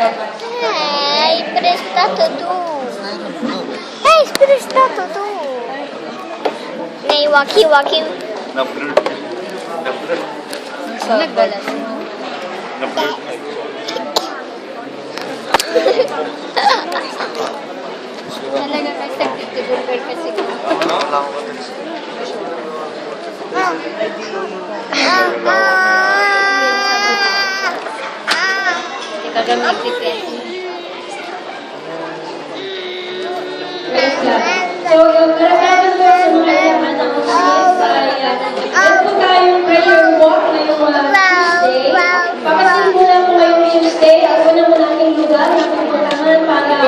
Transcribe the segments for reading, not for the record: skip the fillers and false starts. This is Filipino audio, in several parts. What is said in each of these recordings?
Hai prestato tu. Hai prestato tu. Nih waki. Nagbalas. Talaga kasi nagtutulog kasi. Kagamit si Pesi. So, yung karagdagan po sa mga yaman ng Muslims ay yan po tayong prayer walk ngayong Tuesday. Papansin mo lang po ngayong Tuesday, ako na muna aking lugar na pupuntahan para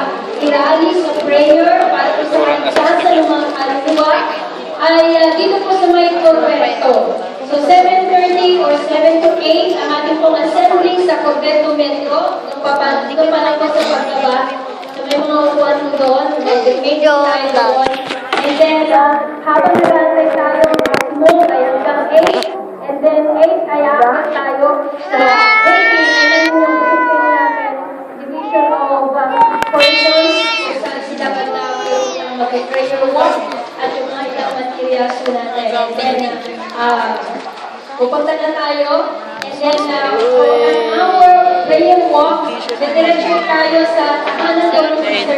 irali sa prayer, para po sa kanisa ng mga kaluluwa, ay dito po sa may Corvetto. So, 7:30 or 7 to 8, ang ating pong assembly sa Corvetto Metro. Dito pa lang po sa pagbaba. So, may mga upuan po doon. Mag-meet tayo doon. And then, habang nag-aantay tayo, smoke ay hanggang 8. And then, 8 ay aakit tayo sa 8. And then, yung briefing namin, division of persons, kung saan sila mag-prayer walk, at yung mga ilang materials natin. And then, pupunta na tayo. And then, for an hour prayer walk, diretso tayo sa tahanan doon ng